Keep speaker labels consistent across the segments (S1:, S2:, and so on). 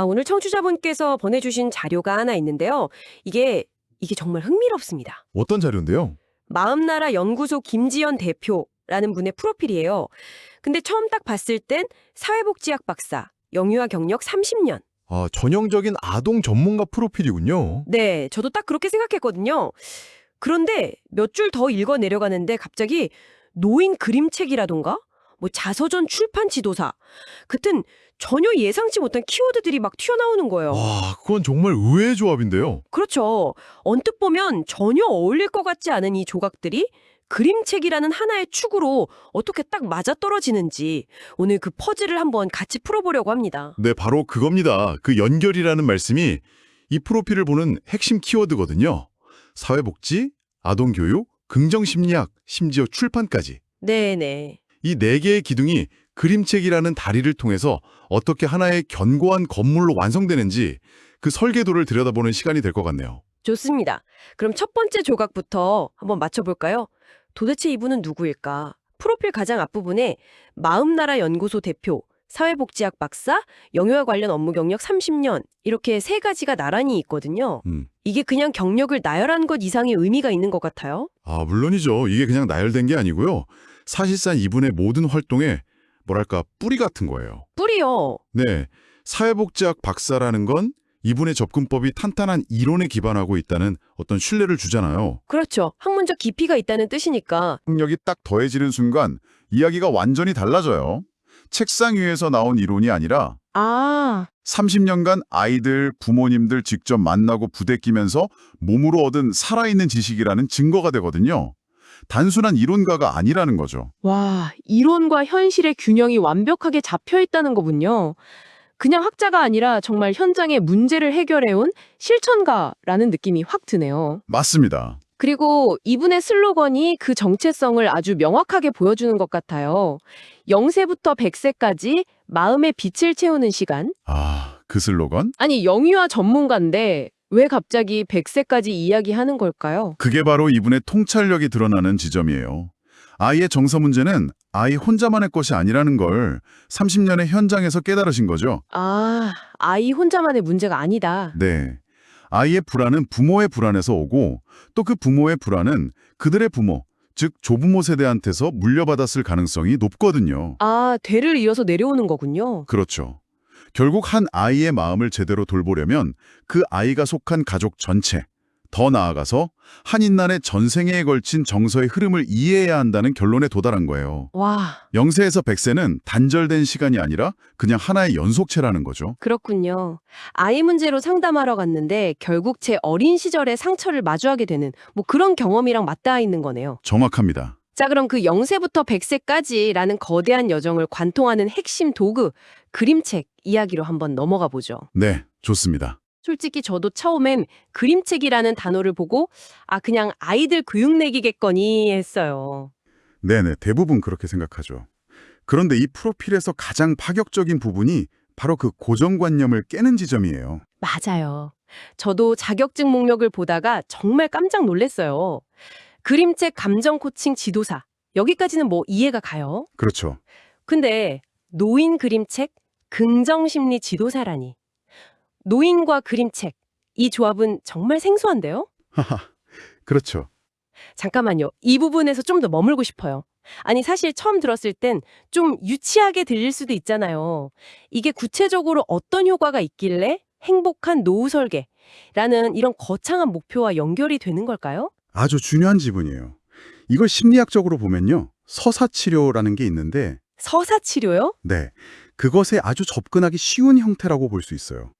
S1: 오늘 청취자분께서 보내주신 자료가 하나 있는데요. 이게 정말 흥미롭습니다.
S2: 어떤 자료인데요?
S1: 마음나라 연구소 김지연 대표라는 분의 프로필이에요. 근데 처음 딱 봤을 땐 사회복지학 박사, 영유아 경력 30년.
S2: 아, 전형적인 아동 전문가 프로필이군요.
S1: 네, 저도 딱 그렇게 생각했거든요. 그런데 몇 줄 더 읽어 내려가는데 갑자기 노인 그림책이라던가 뭐 자서전 출판 지도사 같은 전혀 예상치 못한 키워드들이 막 튀어나오는 거예요.
S2: 와, 그건 정말 의외의 조합인데요.
S1: 그렇죠. 언뜻 보면 전혀 어울릴 것 같지 않은 이 조각들이 그림책이라는 하나의 축으로 어떻게 딱 맞아떨어지는지 오늘 그 퍼즐을 한번 같이 풀어보려고 합니다.
S2: 네, 바로 그겁니다. 그 연결이라는 말씀이 이 프로필을 보는 핵심 키워드거든요. 사회복지, 아동교육, 긍정심리학, 심지어 출판까지.
S1: 네네.
S2: 이 네 개의 기둥이 그림책이라는 다리를 통해서 어떻게 하나의 견고한 건물로 완성되는지 그 설계도를 들여다보는 시간이 될 것 같네요.
S1: 좋습니다. 그럼 첫 번째 조각부터 한번 맞춰볼까요? 도대체 이분은 누구일까? 프로필 가장 앞부분에 마음나라 연구소 대표, 사회복지학 박사, 영유아 관련 업무 경력 30년 이렇게 세 가지가 나란히 있거든요. 이게 그냥 경력을 나열한 것 이상의 의미가 있는 것 같아요.
S2: 아, 물론이죠. 이게 그냥 나열된 게 아니고요. 사실상 이분의 모든 활동에 뭐랄까 뿌리 같은 거예요.
S1: 뿌리요.
S2: 네, 사회복지학 박사라는 건 이분의 접근법이 탄탄한 이론에 기반하고 있다는 어떤 신뢰를 주잖아요.
S1: 그렇죠. 학문적 깊이가 있다는 뜻이니까.
S3: 능력이 딱 더해지는 순간 이야기가 완전히 달라져요. 책상 위에서 나온 이론이 아니라 30년간 아이들, 부모님들 직접 만나고 부대끼면서 몸으로 얻은 살아있는 지식이라는 증거가 되거든요. 단순한 이론가가 아니라는 거죠.
S4: 와, 이론과 현실의 균형이 완벽하게 잡혀 있다는 거군요. 그냥 학자가 아니라 정말 현장의 문제를 해결해온 실천가라는 느낌이 확 드네요.
S3: 맞습니다.
S4: 그리고 이분의 슬로건이 그 정체성을 아주 명확하게 보여주는 것 같아요. 0세부터 100세까지 마음의 빛을 채우는 시간?
S3: 아, 그 슬로건?
S4: 아니, 영유아 전문가인데 왜 갑자기 100세까지 이야기하는 걸까요?
S3: 그게 바로 이분의 통찰력이 드러나는 지점이에요. 아이의 정서 문제는 아이 혼자만의 것이 아니라는 걸 30년의 현장에서 깨달으신 거죠.
S4: 아이 혼자만의 문제가 아니다.
S3: 네. 아이의 불안은 부모의 불안에서 오고 또 그 부모의 불안은 그들의 부모, 즉 조부모 세대한테서 물려받았을 가능성이 높거든요.
S4: 대를 이어서 내려오는 거군요.
S3: 그렇죠. 결국 한 아이의 마음을 제대로 돌보려면 그 아이가 속한 가족 전체, 더 나아가서 한 인간의 전생애에 걸친 정서의 흐름을 이해해야 한다는 결론에 도달한 거예요.
S4: 와,
S3: 0세에서 100세는 단절된 시간이 아니라 그냥 하나의 연속체라는 거죠.
S4: 그렇군요. 아이 문제로 상담하러 갔는데 결국 제 어린 시절의 상처를 마주하게 되는 뭐 그런 경험이랑 맞닿아 있는 거네요.
S3: 정확합니다.
S4: 자, 그럼 그 0세부터 100세까지라는 거대한 여정을 관통하는 핵심 도구, 그림책 이야기로 한번 넘어가 보죠.
S3: 네, 좋습니다.
S4: 솔직히 저도 처음엔 그림책이라는 단어를 보고 그냥 아이들 교육내기겠거니 했어요.
S3: 네네, 대부분 그렇게 생각하죠. 그런데 이 프로필에서 가장 파격적인 부분이 바로 그 고정관념을 깨는 지점이에요.
S4: 맞아요. 저도 자격증 목록을 보다가 정말 깜짝 놀랐어요. 그림책 감정 코칭 지도사. 여기까지는 뭐 이해가 가요.
S3: 그렇죠.
S4: 근데 노인 그림책 긍정심리 지도사라니. 노인과 그림책. 이 조합은 정말 생소한데요?
S3: 하하, 그렇죠.
S4: 잠깐만요. 이 부분에서 좀 더 머물고 싶어요. 아니, 사실 처음 들었을 땐 좀 유치하게 들릴 수도 있잖아요. 이게 구체적으로 어떤 효과가 있길래 행복한 노후 설계라는 이런 거창한 목표와 연결이 되는 걸까요?
S3: 아주 중요한 지분이에요. 이걸 심리학적으로 보면요. 서사치료라는 게 있는데
S4: 서사치료요?
S3: 네, 그것에 아주 접근하기 쉬운 형태라고 볼 수 있어요.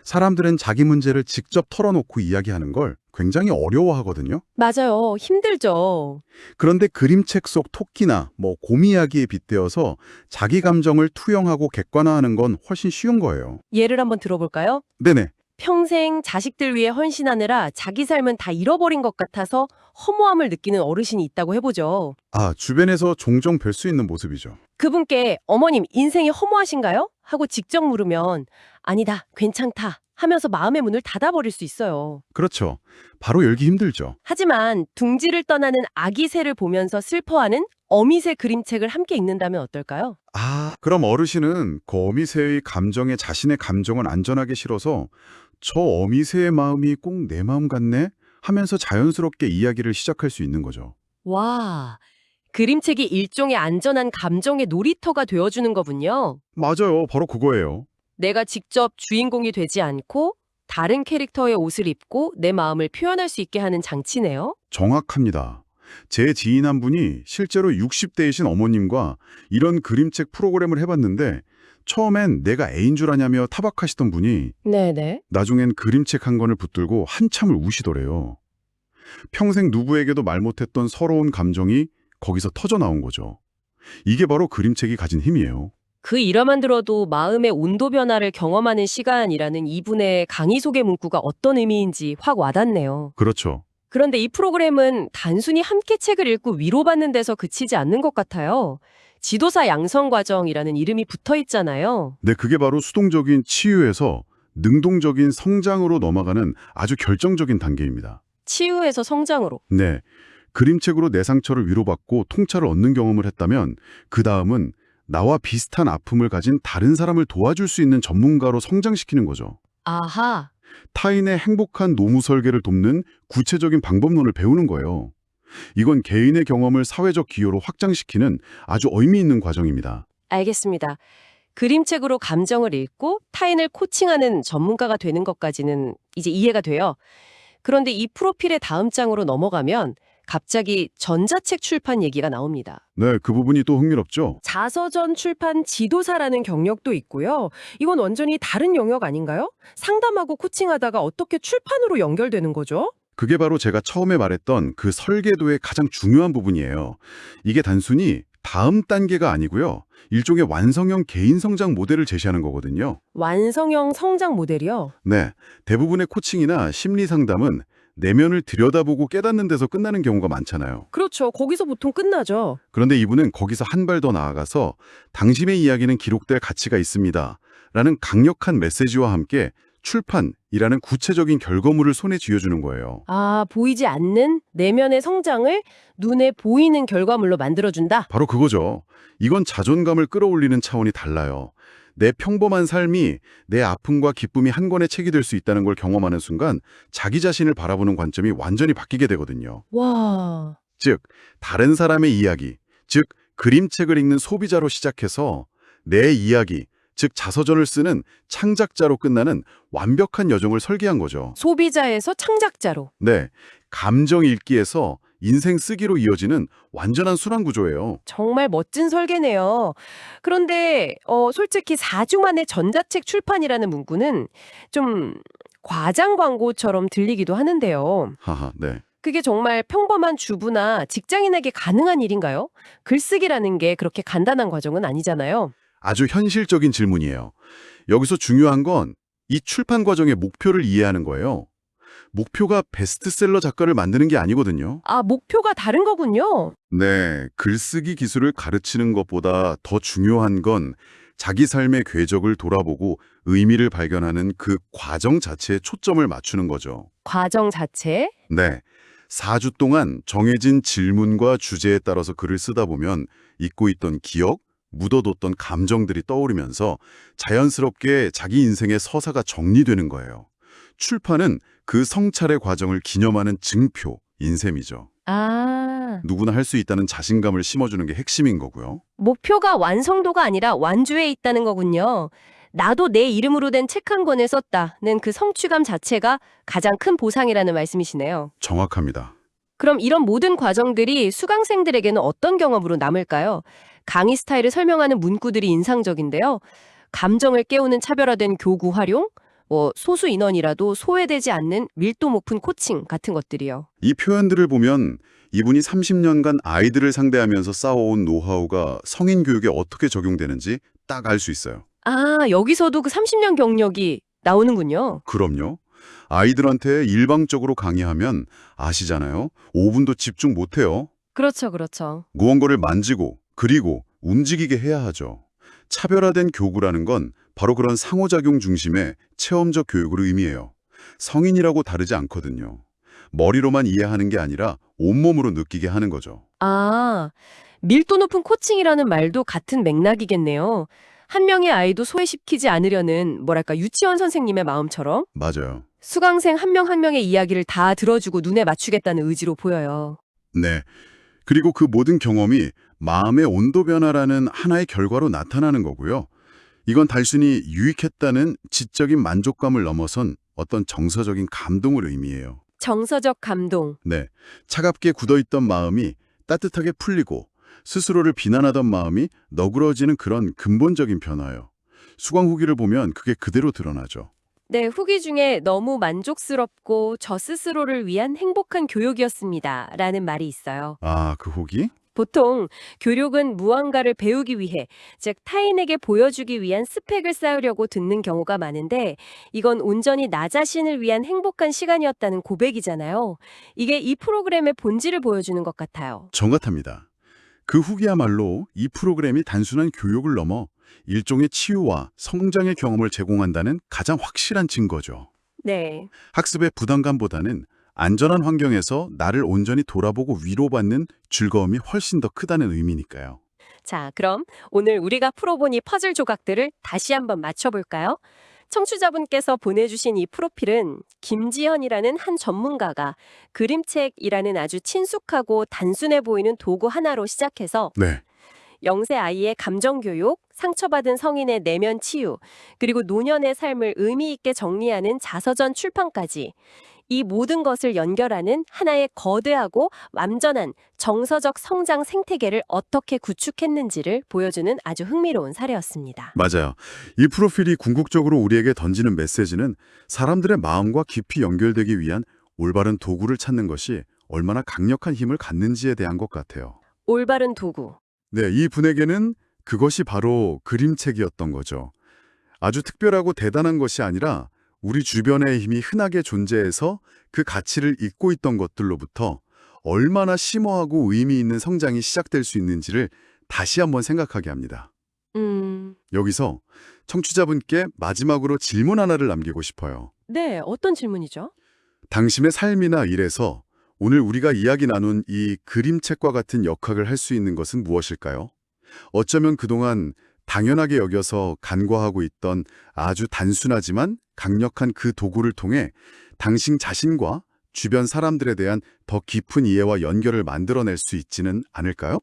S3: 사람들은 자기 문제를 직접 털어놓고 이야기하는 걸 굉장히 어려워하거든요.
S4: 맞아요. 힘들죠.
S3: 그런데 그림책 속 토끼나 곰 이야기에 빗대어서 자기 감정을 투영하고 객관화하는 건 훨씬 쉬운 거예요.
S4: 예를 한번 들어볼까요?
S3: 네네.
S4: 평생 자식들 위해 헌신하느라 자기 삶은 다 잃어버린 것 같아서 허무함을 느끼는 어르신이 있다고 해보죠.
S3: 주변에서 종종 뵐 수 있는 모습이죠.
S4: 그분께 어머님 인생이 허무하신가요? 하고 직접 물으면 아니다, 괜찮다 하면서 마음의 문을 닫아버릴 수 있어요.
S3: 그렇죠. 바로 열기 힘들죠.
S4: 하지만 둥지를 떠나는 아기 새를 보면서 슬퍼하는 어미새 그림책을 함께 읽는다면 어떨까요?
S3: 그럼 어르신은 그 어미새의 감정에 자신의 감정은 안전하게 실어서 저 어미새의 마음이 꼭 내 마음 같네? 하면서 자연스럽게 이야기를 시작할 수 있는 거죠.
S4: 와, 그림책이 일종의 안전한 감정의 놀이터가 되어주는 거군요.
S3: 맞아요. 바로 그거예요.
S4: 내가 직접 주인공이 되지 않고 다른 캐릭터의 옷을 입고 내 마음을 표현할 수 있게 하는 장치네요.
S3: 정확합니다. 제 지인 한 분이 실제로 60대이신 어머님과 이런 그림책 프로그램을 해봤는데 처음엔 내가 애인 줄 아냐며 타박하시던 분이
S4: 네네.
S3: 나중엔 그림책 한 권을 붙들고 한참을 우시더래요. 평생 누구에게도 말 못했던 서러운 감정이 거기서 터져 나온 거죠. 이게 바로 그림책이 가진 힘이에요.
S4: 그 일화만 들어도 마음의 온도 변화를 경험하는 시간이라는 이분의 강의 소개 문구가 어떤 의미인지 확 와닿네요.
S3: 그렇죠.
S4: 그런데 이 프로그램은 단순히 함께 책을 읽고 위로받는 데서 그치지 않는 것 같아요. 지도사 양성 과정이라는 이름이 붙어 있잖아요.
S3: 네, 그게 바로 수동적인 치유에서 능동적인 성장으로 넘어가는 아주 결정적인 단계입니다.
S4: 치유에서 성장으로.
S3: 네, 그림책으로 내 상처를 위로받고 통찰을 얻는 경험을 했다면 그 다음은 나와 비슷한 아픔을 가진 다른 사람을 도와줄 수 있는 전문가로 성장시키는 거죠.
S4: 아하.
S3: 타인의 행복한 노무 설계를 돕는 구체적인 방법론을 배우는 거예요. 이건 개인의 경험을 사회적 기여로 확장시키는 아주 의미 있는 과정입니다.
S4: 알겠습니다. 그림책으로 감정을 읽고 타인을 코칭하는 전문가가 되는 것까지는 이제 이해가 돼요. 그런데 이 프로필의 다음 장으로 넘어가면 갑자기 전자책 출판 얘기가 나옵니다.
S3: 네, 그 부분이 또 흥미롭죠?
S4: 자서전 출판 지도사라는 경력도 있고요. 이건 완전히 다른 영역 아닌가요? 상담하고 코칭하다가 어떻게 출판으로 연결되는 거죠?
S3: 그게 바로 제가 처음에 말했던 그 설계도의 가장 중요한 부분이에요. 이게 단순히 다음 단계가 아니고요. 일종의 완성형 개인 성장 모델을 제시하는 거거든요.
S4: 완성형 성장 모델이요?
S3: 네, 대부분의 코칭이나 심리 상담은 내면을 들여다보고 깨닫는 데서 끝나는 경우가 많잖아요.
S4: 그렇죠. 거기서 보통 끝나죠.
S3: 그런데 이분은 거기서 한 발 더 나아가서 당신의 이야기는 기록될 가치가 있습니다. 라는 강력한 메시지와 함께 출판이라는 구체적인 결과물을 손에 쥐어주는 거예요.
S4: 아, 보이지 않는 내면의 성장을 눈에 보이는 결과물로 만들어준다?
S3: 바로 그거죠. 이건 자존감을 끌어올리는 차원이 달라요. 내 평범한 삶이 내 아픔과 기쁨이 한 권의 책이 될 수 있다는 걸 경험하는 순간 자기 자신을 바라보는 관점이 완전히 바뀌게 되거든요.
S4: 와,
S3: 즉, 다른 사람의 이야기, 즉 그림책을 읽는 소비자로 시작해서 내 이야기, 즉 자서전을 쓰는 창작자로 끝나는 완벽한 여정을 설계한 거죠.
S4: 소비자에서 창작자로.
S3: 네, 감정 읽기에서 인생 쓰기로 이어지는 완전한 순환 구조예요.
S4: 정말 멋진 설계네요. 그런데 솔직히 4주 만에 전자책 출판이라는 문구는 좀 과장 광고처럼 들리기도 하는데요.
S3: 하하, 네.
S4: 그게 정말 평범한 주부나 직장인에게 가능한 일인가요? 글쓰기라는 게 그렇게 간단한 과정은 아니잖아요.
S3: 아주 현실적인 질문이에요. 여기서 중요한 건 이 출판 과정의 목표를 이해하는 거예요. 목표가 베스트셀러 작가를 만드는 게 아니거든요.
S4: 아, 목표가 다른 거군요.
S3: 네, 글쓰기 기술을 가르치는 것보다 더 중요한 건 자기 삶의 궤적을 돌아보고 의미를 발견하는 그 과정 자체에 초점을 맞추는 거죠.
S4: 과정 자체?
S3: 네, 4주 동안 정해진 질문과 주제에 따라서 글을 쓰다 보면 잊고 있던 기억, 묻어뒀던 감정들이 떠오르면서 자연스럽게 자기 인생의 서사가 정리되는 거예요. 출판은 그 성찰의 과정을 기념하는 증표, 인셈이죠.
S4: 아,
S3: 누구나 할 수 있다는 자신감을 심어주는 게 핵심인 거고요.
S4: 목표가 완성도가 아니라 완주에 있다는 거군요. 나도 내 이름으로 된 책 한 권을 썼다는 그 성취감 자체가 가장 큰 보상이라는 말씀이시네요.
S3: 정확합니다.
S4: 그럼 이런 모든 과정들이 수강생들에게는 어떤 경험으로 남을까요? 강의 스타일을 설명하는 문구들이 인상적인데요. 감정을 깨우는 차별화된 교구 활용, 소수 인원이라도 소외되지 않는 밀도 높은 코칭 같은 것들이요.
S3: 이 표현들을 보면 이분이 30년간 아이들을 상대하면서 쌓아온 노하우가 성인 교육에 어떻게 적용되는지 딱 알 수 있어요.
S4: 아, 여기서도 그 30년 경력이 나오는군요.
S3: 그럼요. 아이들한테 일방적으로 강의하면 아시잖아요. 5분도 집중 못해요.
S4: 그렇죠, 그렇죠.
S3: 무언가를 만지고 그리고 움직이게 해야 하죠. 차별화된 교구라는 건 바로 그런 상호작용 중심의 체험적 교육을 의미해요. 성인이라고 다르지 않거든요. 머리로만 이해하는 게 아니라 온몸으로 느끼게 하는 거죠.
S4: 아, 밀도 높은 코칭이라는 말도 같은 맥락이겠네요. 한 명의 아이도 소외시키지 않으려는 뭐랄까 유치원 선생님의 마음처럼
S3: 맞아요.
S4: 수강생 한 명 한 명의 이야기를 다 들어주고 눈에 맞추겠다는 의지로 보여요.
S3: 네. 그리고 그 모든 경험이 마음의 온도 변화라는 하나의 결과로 나타나는 거고요. 이건 단순히 유익했다는 지적인 만족감을 넘어선 어떤 정서적인 감동을 의미해요.
S4: 정서적 감동.
S3: 네. 차갑게 굳어있던 마음이 따뜻하게 풀리고 스스로를 비난하던 마음이 너그러지는 그런 근본적인 변화예요. 수강 후기를 보면 그게 그대로 드러나죠.
S4: 네, 후기 중에 너무 만족스럽고 저 스스로를 위한 행복한 교육이었습니다. 라는 말이 있어요.
S3: 아, 그 후기?
S4: 보통 교육은 무언가를 배우기 위해, 즉 타인에게 보여주기 위한 스펙을 쌓으려고 듣는 경우가 많은데 이건 온전히 나 자신을 위한 행복한 시간이었다는 고백이잖아요. 이게 이 프로그램의 본질을 보여주는 것 같아요.
S3: 정확합니다. 그 후기야말로 이 프로그램이 단순한 교육을 넘어 일종의 치유와 성장의 경험을 제공한다는 가장 확실한 증거죠.
S4: 네.
S3: 학습의 부담감보다는 안전한 환경에서 나를 온전히 돌아보고 위로받는 즐거움이 훨씬 더 크다는 의미니까요.
S4: 자, 그럼 오늘 우리가 풀어본 이 퍼즐 조각들을 다시 한번 맞춰볼까요? 청취자분께서 보내주신 이 프로필은 김지현이라는 한 전문가가 그림책이라는 아주 친숙하고 단순해 보이는 도구 하나로 시작해서
S3: 네.
S4: 0세 아이의 감정교육, 상처받은 성인의 내면 치유, 그리고 노년의 삶을 의미 있게 정리하는 자서전 출판까지 이 모든 것을 연결하는 하나의 거대하고 완전한 정서적 성장 생태계를 어떻게 구축했는지를 보여주는 아주 흥미로운 사례였습니다.
S3: 맞아요. 이 프로필이 궁극적으로 우리에게 던지는 메시지는 사람들의 마음과 깊이 연결되기 위한 올바른 도구를 찾는 것이 얼마나 강력한 힘을 갖는지에 대한 것 같아요.
S4: 올바른 도구.
S3: 네, 이 분에게는 그것이 바로 그림책이었던 거죠. 아주 특별하고 대단한 것이 아니라 우리 주변의 힘이 흔하게 존재해서 그 가치를 잊고 있던 것들로부터 얼마나 심오하고 의미 있는 성장이 시작될 수 있는지를 다시 한번 생각하게 합니다. 여기서 청취자분께 마지막으로 질문 하나를 남기고 싶어요.
S4: 네, 어떤 질문이죠?
S3: 당신의 삶이나 일에서 오늘 우리가 이야기 나눈 이 그림책과 같은 역할을 할 수 있는 것은 무엇일까요? 어쩌면 그동안 당연하게 여겨서 간과하고 있던 아주 단순하지만 강력한 그 도구를 통해 당신 자신과 주변 사람들에 대한 더 깊은 이해와 연결을 만들어낼 수 있지는 않을까요?